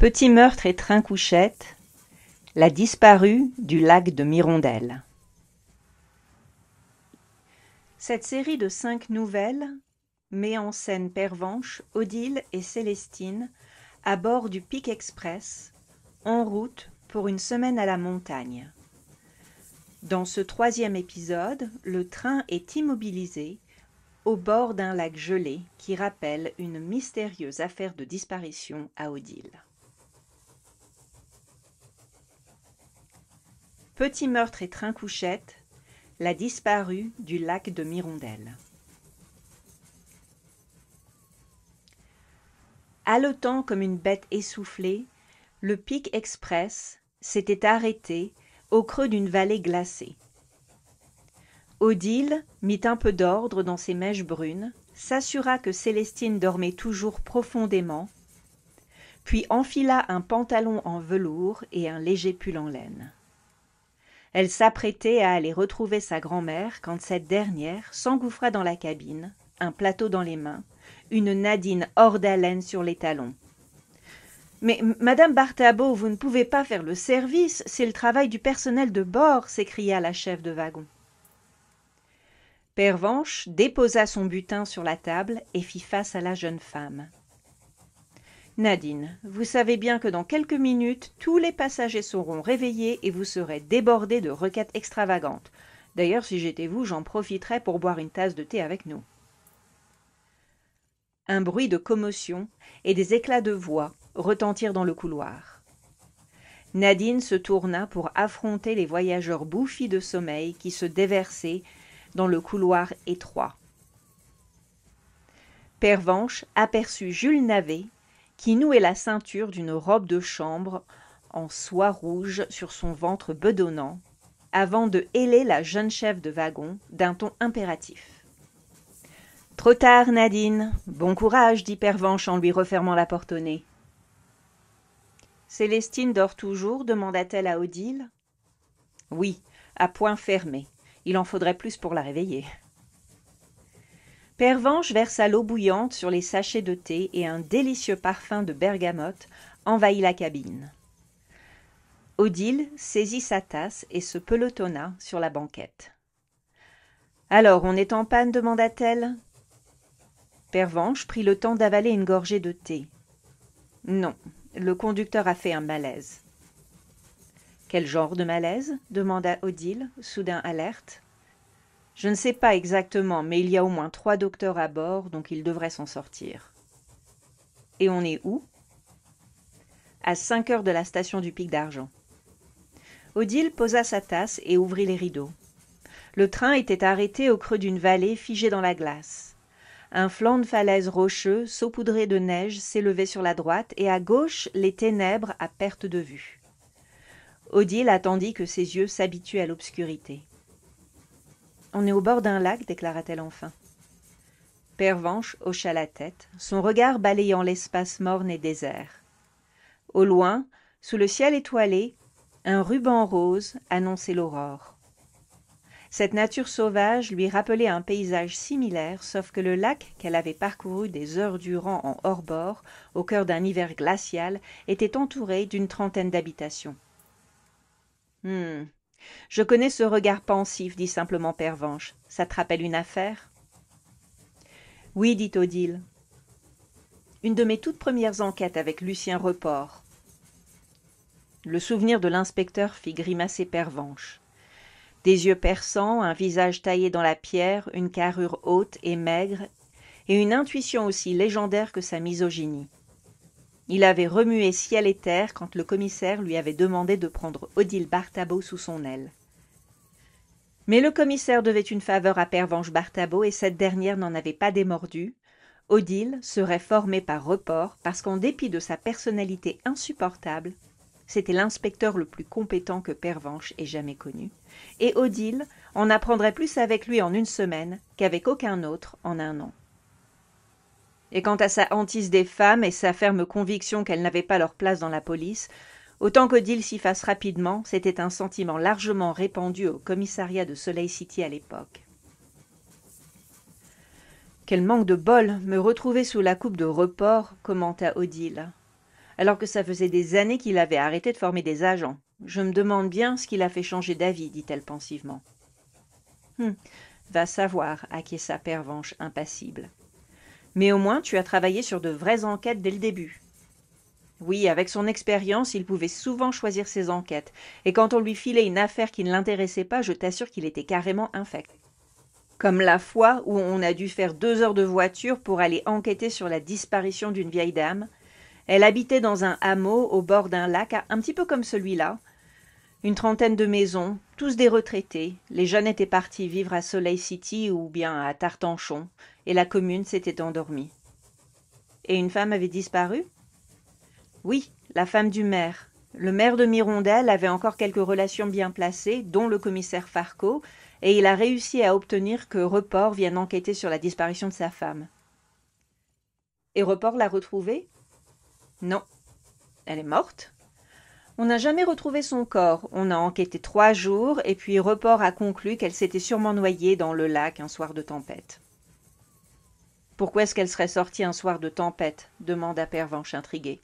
Petit meurtre et Trinquouchette, la disparue du lac de Mirondelle. Cette série de 5 nouvelles met en scène Pervenche, Odile et Célestine à bord du Pic Express, en route pour une semaine à la montagne. Dans ce 3e épisode, le train est immobilisé au bord d'un lac gelé qui rappelle une mystérieuse affaire de disparition à Odile. Petit meurtre et Trinquouchette, la disparue du lac de Mirondelle. Haletant comme une bête essoufflée, le Pic Express s'était arrêté au creux d'une vallée glacée. Odile mit un peu d'ordre dans ses mèches brunes, s'assura que Célestine dormait toujours profondément, puis enfila un pantalon en velours et un léger pull en laine. Elle s'apprêtait à aller retrouver sa grand-mère quand cette dernière s'engouffra dans la cabine, un plateau dans les mains, une Nadine hors d'haleine sur les talons. « Mais, Madame Bartabo, vous ne pouvez pas faire le service, c'est le travail du personnel de bord !» s'écria la chef de wagon. Pervenche déposa son butin sur la table et fit face à la jeune femme. « Nadine, vous savez bien que dans quelques minutes, tous les passagers seront réveillés et vous serez débordés de requêtes extravagantes. D'ailleurs, si j'étais vous, j'en profiterais pour boire une tasse de thé avec nous. » Un bruit de commotion et des éclats de voix retentirent dans le couloir. Nadine se tourna pour affronter les voyageurs bouffis de sommeil qui se déversaient dans le couloir étroit. Pervenche aperçut Jules Navet qui nouait la ceinture d'une robe de chambre en soie rouge sur son ventre bedonnant, avant de héler la jeune chef de wagon d'un ton impératif. « Trop tard, Nadine. Bon courage, dit Pervenche en lui refermant la porte au nez. « Célestine dort toujours ?» demanda-t-elle à Odile. « Oui, à poing fermé. Il en faudrait plus pour la réveiller. » Pervenche versa l'eau bouillante sur les sachets de thé et un délicieux parfum de bergamote envahit la cabine. Odile saisit sa tasse et se pelotonna sur la banquette. « Alors, on est en panne ?» demanda-t-elle. Pervenche prit le temps d'avaler une gorgée de thé. « Non, le conducteur a fait un malaise. »« Quel genre de malaise ?» demanda Odile, soudain alerte. « Je ne sais pas exactement, mais il y a au moins 3 docteurs à bord, donc il devrait s'en sortir. »« Et on est où ?»« À 5 heures de la station du Pic d'Argent. » Odile posa sa tasse et ouvrit les rideaux. Le train était arrêté au creux d'une vallée figée dans la glace. Un flanc de falaise rocheux, saupoudré de neige, s'élevait sur la droite, et à gauche, les ténèbres à perte de vue. Odile attendit que ses yeux s'habituent à l'obscurité. « On est au bord d'un lac, déclara-t-elle enfin. Pervenche hocha la tête, son regard balayant l'espace morne et désert. Au loin, sous le ciel étoilé, un ruban rose annonçait l'aurore. Cette nature sauvage lui rappelait un paysage similaire, sauf que le lac qu'elle avait parcouru des heures durant en hors-bord, au cœur d'un hiver glacial, était entouré d'une trentaine d'habitations. « Je connais ce regard pensif, dit simplement Pervenche. Ça te rappelle une affaire ? » Oui, dit Odile. Une de mes toutes premières enquêtes avec Lucien Report. Le souvenir de l'inspecteur fit grimacer Pervenche. Des yeux perçants, un visage taillé dans la pierre, une carrure haute et maigre, et une intuition aussi légendaire que sa misogynie. Il avait remué ciel et terre quand le commissaire lui avait demandé de prendre Odile Bartabo sous son aile. Mais le commissaire devait une faveur à Pervenche Bartabo et cette dernière n'en avait pas démordu. Odile serait formée par Report parce qu'en dépit de sa personnalité insupportable, c'était l'inspecteur le plus compétent que Pervenche ait jamais connu, et Odile en apprendrait plus avec lui en une semaine qu'avec aucun autre en un an. Et quant à sa hantise des femmes et sa ferme conviction qu'elles n'avaient pas leur place dans la police, autant qu'Odile s'y fasse rapidement, c'était un sentiment largement répandu au commissariat de Soleil City à l'époque. « Quel manque de bol, me retrouver sous la coupe de Report, commenta Odile. alors que ça faisait des années qu'il avait arrêté de former des agents. Je me demande bien ce qui l'a fait changer d'avis, dit-elle pensivement. Va savoir, acquiesça Pervenche, impassible. Mais au moins tu as travaillé sur de vraies enquêtes dès le début. Oui, avec son expérience, il pouvait souvent choisir ses enquêtes, et quand on lui filait une affaire qui ne l'intéressait pas, je t'assure qu'il était carrément infect. Comme la fois où on a dû faire 2 heures de voiture pour aller enquêter sur la disparition d'une vieille dame. Elle habitait dans un hameau au bord d'un lac, un petit peu comme celui-là. Une trentaine de maisons, tous des retraités. Les jeunes étaient partis vivre à Soleil City ou bien à Tartanchon, et la commune s'était endormie. Et une femme avait disparu ? Oui, la femme du maire. Le maire de Mirondelle avait encore quelques relations bien placées, dont le commissaire Farco, et il a réussi à obtenir que Report vienne enquêter sur la disparition de sa femme. Et Report l'a retrouvée ? Non. Elle est morte ? On n'a jamais retrouvé son corps. On a enquêté 3 jours, et puis Report a conclu qu'elle s'était sûrement noyée dans le lac un soir de tempête. Pourquoi est-ce qu'elle serait sortie un soir de tempête ? Demanda Pervenche intriguée.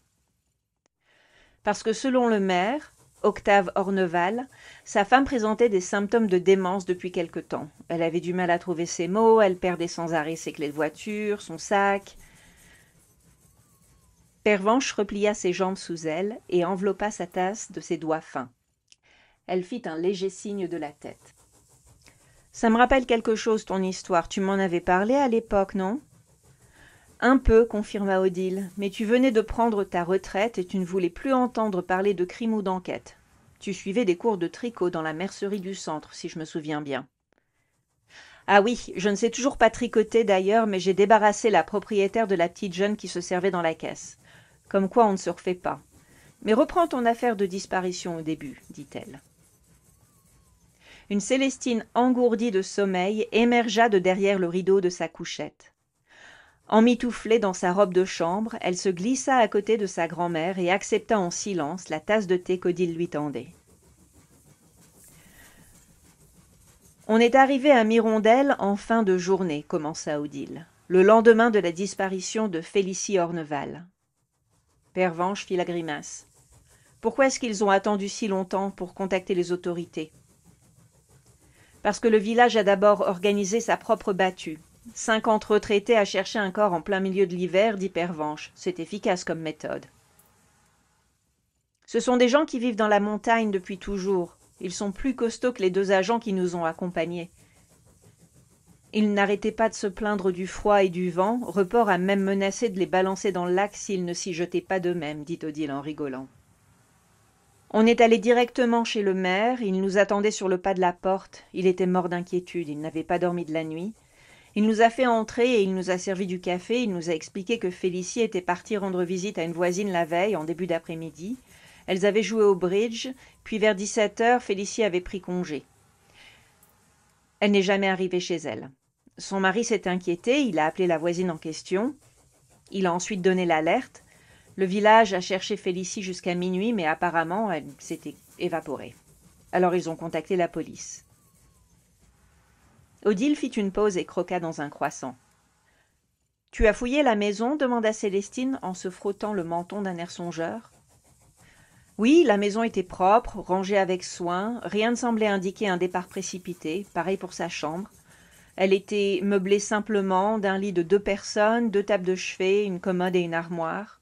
Parce que selon le maire, Octave Orneval, sa femme présentait des symptômes de démence depuis quelque temps. Elle avait du mal à trouver ses mots, elle perdait sans arrêt ses clés de voiture, son sac. Pervenche replia ses jambes sous elle et enveloppa sa tasse de ses doigts fins. Elle fit un léger signe de la tête. « Ça me rappelle quelque chose, ton histoire. Tu m'en avais parlé à l'époque, non ?»« Un peu, confirma Odile, mais tu venais de prendre ta retraite et tu ne voulais plus entendre parler de crime ou d'enquête. Tu suivais des cours de tricot dans la mercerie du centre, si je me souviens bien. »« Ah oui, je ne sais toujours pas tricoter d'ailleurs, mais j'ai débarrassé la propriétaire de la petite jeune qui se servait dans la caisse. Comme quoi on ne se refait pas. Mais reprends ton affaire de disparition au début, dit-elle. Une Célestine engourdie de sommeil émergea de derrière le rideau de sa couchette. Emmitouflée dans sa robe de chambre, elle se glissa à côté de sa grand-mère et accepta en silence la tasse de thé qu'Odile lui tendait. « On est arrivé à Mirondelle en fin de journée, commença Odile, le lendemain de la disparition de Félicie Orneval. » Pervenche fit la grimace. « Pourquoi est-ce qu'ils ont attendu si longtemps pour contacter les autorités ?»« Parce que le village a d'abord organisé sa propre battue. 50 retraités à chercher un corps en plein milieu de l'hiver, dit Pervenche. C'est efficace comme méthode. Ce sont des gens qui vivent dans la montagne depuis toujours. Ils sont plus costauds que les 2 agents qui nous ont accompagnés. Ils n'arrêtaient pas de se plaindre du froid et du vent. Report a même menacé de les balancer dans le lac s'ils ne s'y jetaient pas d'eux-mêmes, dit Odile en rigolant. On est allé directement chez le maire. Il nous attendait sur le pas de la porte. Il était mort d'inquiétude. Il n'avait pas dormi de la nuit. Il nous a fait entrer et il nous a servi du café. Il nous a expliqué que Félicie était partie rendre visite à une voisine la veille, en début d'après-midi. Elles avaient joué au bridge, puis vers 17 heures, Félicie avait pris congé. Elle n'est jamais arrivée chez elle. Son mari s'est inquiété, il a appelé la voisine en question. Il a ensuite donné l'alerte. Le village a cherché Félicie jusqu'à minuit, mais apparemment, elle s'était évaporée. Alors ils ont contacté la police. Odile fit une pause et croqua dans un croissant. « Tu as fouillé la maison ?» demanda Célestine en se frottant le menton d'un air songeur. Oui, la maison était propre, rangée avec soin, rien ne semblait indiquer un départ précipité, pareil pour sa chambre. Elle était meublée simplement d'un lit de 2 personnes, 2 tables de chevet, une commode et une armoire,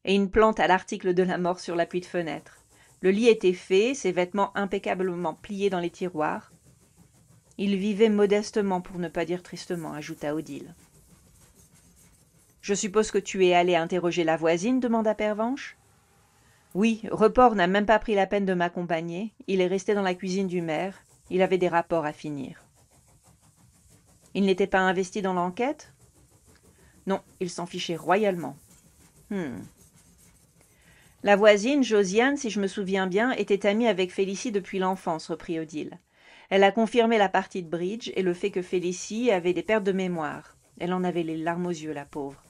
et une plante à l'article de la mort sur l'appui de fenêtre. Le lit était fait, ses vêtements impeccablement pliés dans les tiroirs. Il vivait modestement, pour ne pas dire tristement, ajouta Odile. « Je suppose que tu es allé interroger la voisine ?» demanda Pervenche. « Oui, Report n'a même pas pris la peine de m'accompagner. Il est resté dans la cuisine du maire. Il avait des rapports à finir. » « Il n'était pas investi dans l'enquête ?»« Non, il s'en fichait royalement. » La voisine, Josiane, si je me souviens bien, était amie avec Félicie depuis l'enfance, reprit Odile. Elle a confirmé la partie de bridge et le fait que Félicie avait des pertes de mémoire. Elle en avait les larmes aux yeux, la pauvre.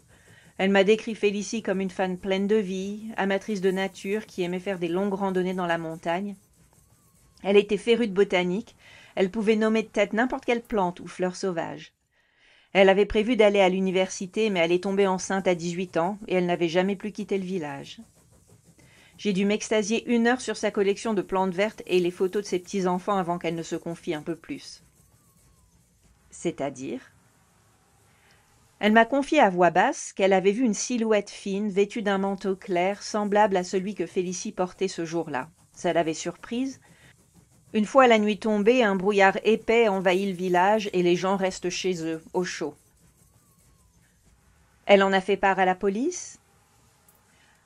Elle m'a décrit Félicie comme une femme pleine de vie, amatrice de nature, qui aimait faire des longues randonnées dans la montagne. Elle était férue de botanique, elle pouvait nommer de tête n'importe quelle plante ou fleur sauvage. Elle avait prévu d'aller à l'université, mais elle est tombée enceinte à 18 ans et elle n'avait jamais plus quitté le village. J'ai dû m'extasier 1 heure sur sa collection de plantes vertes et les photos de ses petits-enfants avant qu'elle ne se confie un peu plus. C'est-à-dire ? Elle m'a confié à voix basse qu'elle avait vu une silhouette fine, vêtue d'un manteau clair, semblable à celui que Félicie portait ce jour-là. Ça l'avait surprise. Une fois la nuit tombée, un brouillard épais envahit le village et les gens restent chez eux, au chaud. Elle en a fait part à la police ?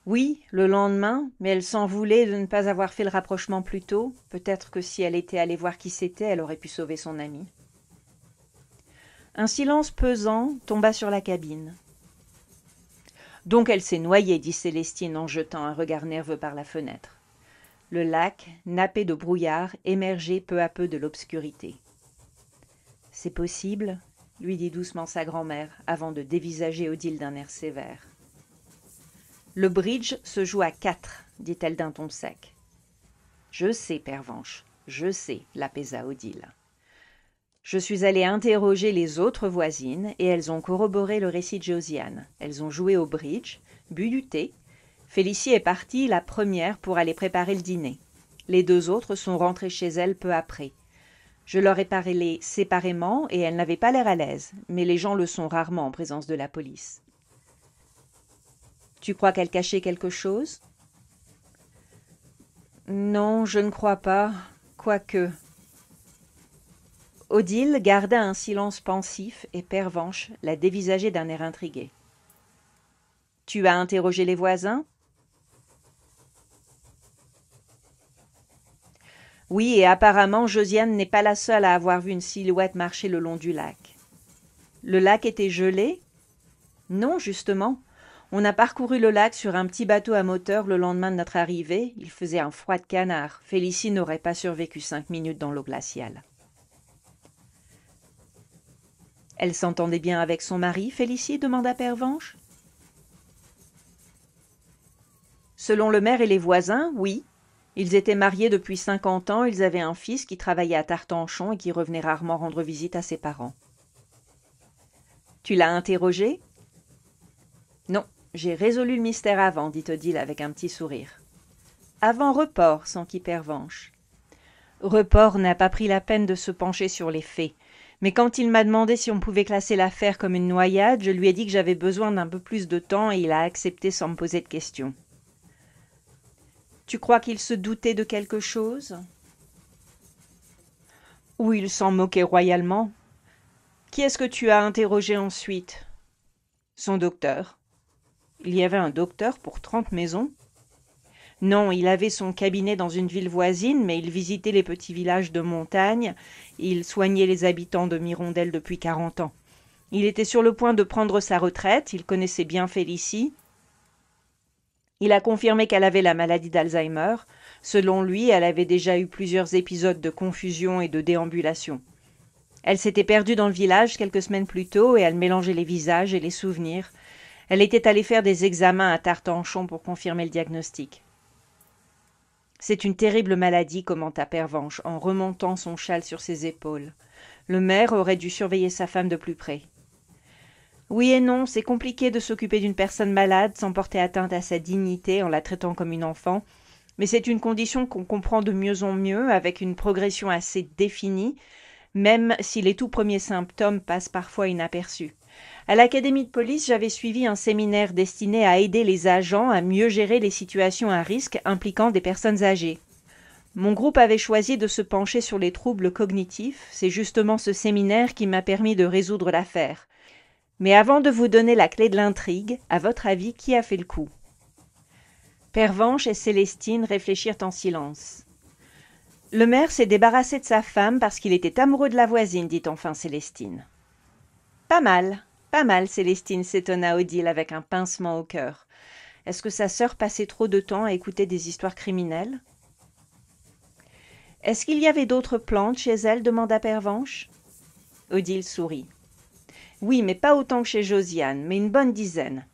Oui, le lendemain, mais elle s'en voulait de ne pas avoir fait le rapprochement plus tôt. Peut-être que si elle était allée voir qui c'était, elle aurait pu sauver son amie. Un silence pesant tomba sur la cabine. « Donc elle s'est noyée, » dit Célestine en jetant un regard nerveux par la fenêtre. Le lac, nappé de brouillard, émergeait peu à peu de l'obscurité. « C'est possible ?» lui dit doucement sa grand-mère, avant de dévisager Odile d'un air sévère. « Le bridge se joue à 4, dit-elle d'un ton sec. « Je sais, Pervenche, je sais, l'apaisa Odile. Je suis allée interroger les autres voisines et elles ont corroboré le récit de Josiane. Elles ont joué au bridge, bu du thé. Félicie est partie la première pour aller préparer le dîner. Les 2 autres sont rentrées chez elles peu après. Je leur ai parlé séparément et elles n'avaient pas l'air à l'aise, mais les gens le sont rarement en présence de la police. Tu crois qu'elle cachait quelque chose ? Non, je ne crois pas, quoique. Odile garda un silence pensif et Pervenche la dévisageait d'un air intrigué. « Tu as interrogé les voisins ?» Oui, et apparemment Josiane n'est pas la seule à avoir vu une silhouette marcher le long du lac. Le lac était gelé ? Non, justement. On a parcouru le lac sur un petit bateau à moteur le lendemain de notre arrivée. Il faisait un froid de canard. Félicie n'aurait pas survécu 5 minutes dans l'eau glaciale. Elle s'entendait bien avec son mari, Félicie ? Demanda Pervenche. Selon le maire et les voisins, oui. Ils étaient mariés depuis 50 ans, ils avaient un fils qui travaillait à Tartanchon et qui revenait rarement rendre visite à ses parents. Tu l'as interrogé ? Non, j'ai résolu le mystère avant, dit Odile avec un petit sourire. Avant Report, s'enquit Pervenche. Report n'a pas pris la peine de se pencher sur les faits. Mais quand il m'a demandé si on pouvait classer l'affaire comme une noyade, je lui ai dit que j'avais besoin d'un peu plus de temps et il a accepté sans me poser de questions. Tu crois qu'il se doutait de quelque chose ? Ou il s'en moquait royalement ? Qui est-ce que tu as interrogé ensuite ? Son docteur. Il y avait un docteur pour 30 maisons ? Non, il avait son cabinet dans une ville voisine, mais il visitait les petits villages de montagne. Il soignait les habitants de Mirondelle depuis 40 ans. Il était sur le point de prendre sa retraite, il connaissait bien Félicie. Il a confirmé qu'elle avait la maladie d'Alzheimer. Selon lui, elle avait déjà eu plusieurs épisodes de confusion et de déambulation. Elle s'était perdue dans le village quelques semaines plus tôt et elle mélangeait les visages et les souvenirs. Elle était allée faire des examens à Tartanchon pour confirmer le diagnostic. C'est une terrible maladie, commenta Pervenche, en remontant son châle sur ses épaules. Le maire aurait dû surveiller sa femme de plus près. Oui et non, c'est compliqué de s'occuper d'une personne malade sans porter atteinte à sa dignité en la traitant comme une enfant, mais c'est une condition qu'on comprend de mieux en mieux, avec une progression assez définie, même si les tout premiers symptômes passent parfois inaperçus. À l'académie de police, j'avais suivi un séminaire destiné à aider les agents à mieux gérer les situations à risque impliquant des personnes âgées. Mon groupe avait choisi de se pencher sur les troubles cognitifs. C'est justement ce séminaire qui m'a permis de résoudre l'affaire. Mais avant de vous donner la clé de l'intrigue, à votre avis, qui a fait le coup ? Pervenche et Célestine réfléchirent en silence. Le maire s'est débarrassé de sa femme parce qu'il était amoureux de la voisine, dit enfin Célestine. Pas mal, Célestine, s'étonna Odile avec un pincement au cœur. Est-ce que sa sœur passait trop de temps à écouter des histoires criminelles ? Est-ce qu'il y avait d'autres plantes chez elle ? Demanda Pervenche. Odile sourit. Oui, mais pas autant que chez Josiane, mais une bonne dizaine.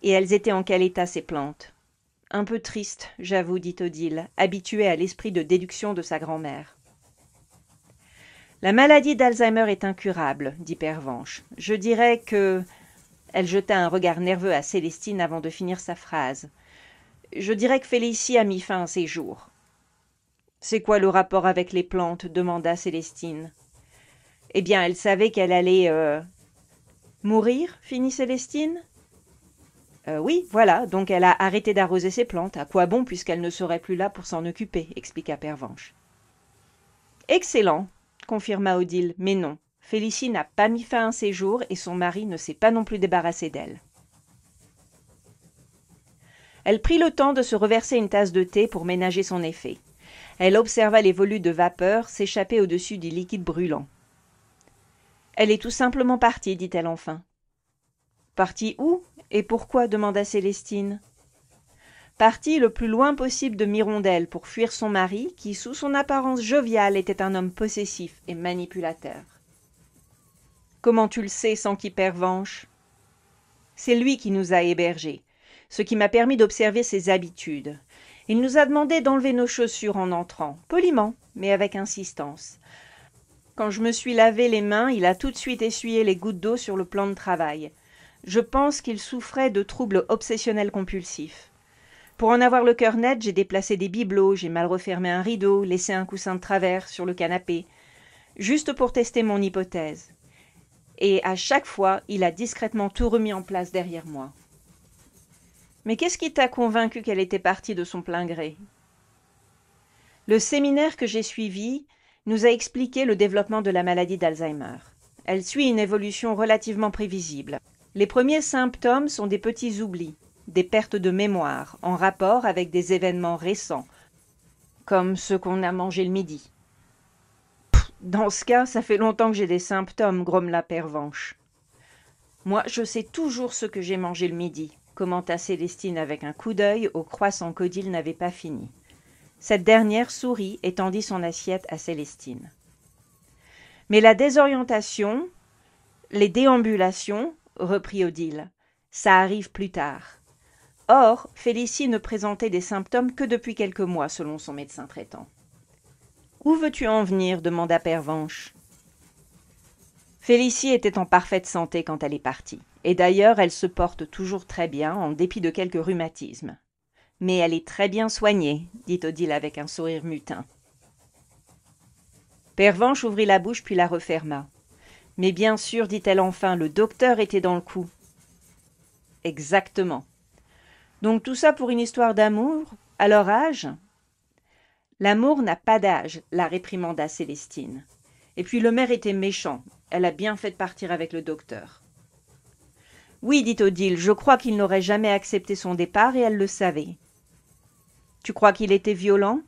Et elles étaient en quel état, ces plantes ? Un peu tristes, j'avoue, dit Odile, habituée à l'esprit de déduction de sa grand-mère. La maladie d'Alzheimer est incurable, dit Pervenche. Je dirais que... Elle jeta un regard nerveux à Célestine avant de finir sa phrase. Je dirais que Félicie a mis fin à ses jours. « C'est quoi le rapport avec les plantes ?» demanda Célestine. « Eh bien, elle savait qu'elle allait... mourir ?» finit Célestine. Oui, voilà, donc elle a arrêté d'arroser ses plantes. À quoi bon puisqu'elle ne serait plus là pour s'en occuper, expliqua Pervenche. Excellent, confirma Odile, mais non, Félicie n'a pas mis fin à ses jours et son mari ne s'est pas non plus débarrassé d'elle. Elle prit le temps de se reverser une tasse de thé pour ménager son effet. Elle observa les volutes de vapeur s'échapper au-dessus du liquide brûlant. « Elle est tout simplement partie, dit-elle enfin. »« Partie où et pourquoi ?» demanda Célestine. « Partie le plus loin possible de Mirondelle pour fuir son mari, qui, sous son apparence joviale, était un homme possessif et manipulateur. »« Comment tu le sais, s'enquit Pervenche ? » ?»« C'est lui qui nous a hébergés, ce qui m'a permis d'observer ses habitudes. Il nous a demandé d'enlever nos chaussures en entrant, poliment, mais avec insistance. Quand je me suis lavé les mains, il a tout de suite essuyé les gouttes d'eau sur le plan de travail. Je pense qu'il souffrait de troubles obsessionnels compulsifs. Pour en avoir le cœur net, j'ai déplacé des bibelots, j'ai mal refermé un rideau, laissé un coussin de travers sur le canapé, juste pour tester mon hypothèse. Et à chaque fois, il a discrètement tout remis en place derrière moi. Mais qu'est-ce qui t'a convaincu qu'elle était partie de son plein gré ? Le séminaire que j'ai suivi nous a expliqué le développement de la maladie d'Alzheimer. Elle suit une évolution relativement prévisible. Les premiers symptômes sont des petits oublis, des pertes de mémoire, en rapport avec des événements récents, comme ceux qu'on a mangés le midi. « Dans ce cas, ça fait longtemps que j'ai des symptômes, grommela Pervenche. »« Moi, je sais toujours ce que j'ai mangé le midi, » commenta Célestine avec un coup d'œil au croissant qu'Odile n'avait pas fini. Cette dernière sourit et tendit son assiette à Célestine. « Mais la désorientation, les déambulations, reprit Odile, ça arrive plus tard. Or, Félicie ne présentait des symptômes que depuis quelques mois, selon son médecin traitant. « Où veux-tu en venir ?» demanda Pervenche. Félicie était en parfaite santé quand elle est partie, et d'ailleurs elle se porte toujours très bien, en dépit de quelques rhumatismes. Mais elle est très bien soignée, dit Odile avec un sourire mutin. Pervenche ouvrit la bouche puis la referma. Mais bien sûr, dit-elle enfin, le docteur était dans le coup. Exactement. Donc tout ça pour une histoire d'amour, à leur âge ? L'amour n'a pas d'âge, la réprimanda Célestine. Et puis le maire était méchant, elle a bien fait de partir avec le docteur. Oui, dit Odile, je crois qu'il n'aurait jamais accepté son départ et elle le savait. Tu crois qu'il était violent ?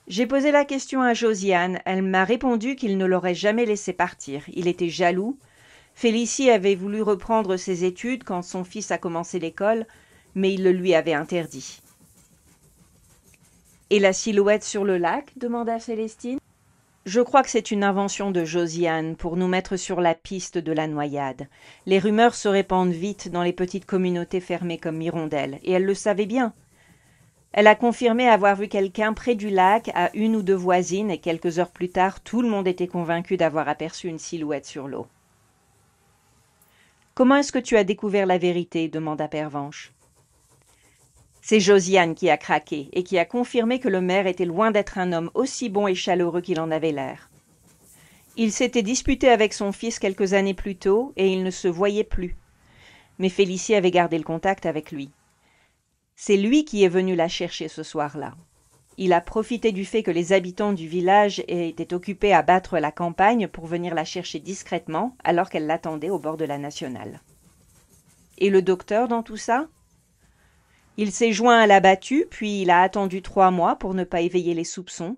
J'ai posé la question à Josiane. Elle m'a répondu qu'il ne l'aurait jamais laissé partir. Il était jaloux. Félicie avait voulu reprendre ses études quand son fils a commencé l'école, mais il le lui avait interdit. « Et la silhouette sur le lac ?» demanda Célestine. « Je crois que c'est une invention de Josiane pour nous mettre sur la piste de la noyade. Les rumeurs se répandent vite dans les petites communautés fermées comme Mirondelle, et elle le savait bien. Elle a confirmé avoir vu quelqu'un près du lac à 1 ou 2 voisines et quelques heures plus tard, tout le monde était convaincu d'avoir aperçu une silhouette sur l'eau. « Comment est-ce que tu as découvert la vérité ?» demanda Pervenche. C'est Josiane qui a craqué et qui a confirmé que le maire était loin d'être un homme aussi bon et chaleureux qu'il en avait l'air. Il s'était disputé avec son fils quelques années plus tôt et ils ne se voyaient plus. Mais Félicie avait gardé le contact avec lui. C'est lui qui est venu la chercher ce soir-là. Il a profité du fait que les habitants du village étaient occupés à battre la campagne pour venir la chercher discrètement alors qu'elle l'attendait au bord de la nationale. Et le docteur dans tout ça ? Il s'est joint à la battue, puis il a attendu 3 mois pour ne pas éveiller les soupçons.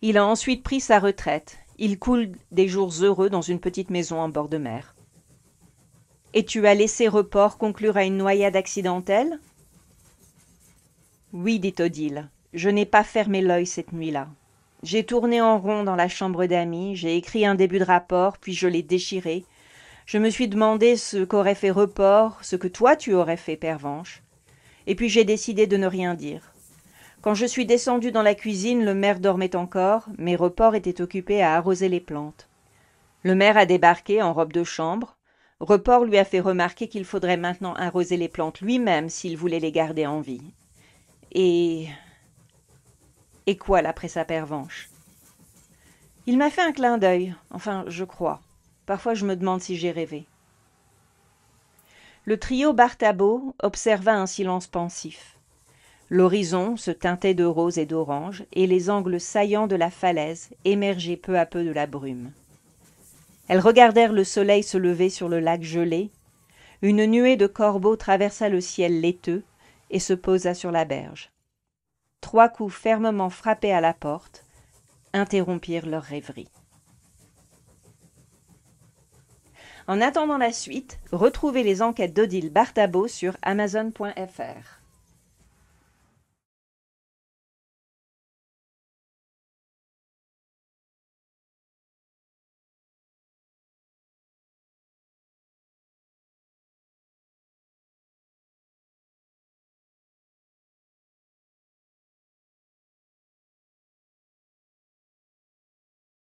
Il a ensuite pris sa retraite. Il coule des jours heureux dans une petite maison en bord de mer. « Et tu as laissé Report conclure à une noyade accidentelle ?» « Oui, dit Odile, je n'ai pas fermé l'œil cette nuit-là. J'ai tourné en rond dans la chambre d'amis, j'ai écrit un début de rapport, puis je l'ai déchiré. Je me suis demandé ce qu'aurait fait Report, ce que toi tu aurais fait, Pervenche. Et puis j'ai décidé de ne rien dire. Quand je suis descendue dans la cuisine, le maire dormait encore, mais Report était occupé à arroser les plantes. Le maire a débarqué en robe de chambre. Report lui a fait remarquer qu'il faudrait maintenant arroser les plantes lui-même s'il voulait les garder en vie. Et quoi l'après sa pervenche? Il m'a fait un clin d'œil, enfin, je crois. Parfois je me demande si j'ai rêvé. Le trio Bartabo observa un silence pensif. L'horizon se teintait de rose et d'orange, et les angles saillants de la falaise émergeaient peu à peu de la brume. Elles regardèrent le soleil se lever sur le lac gelé. Une nuée de corbeaux traversa le ciel laiteux et se posa sur la berge. 3 coups fermement frappés à la porte interrompirent leur rêverie. En attendant la suite, retrouvez les enquêtes d'Odile Bartabo sur Amazon.fr.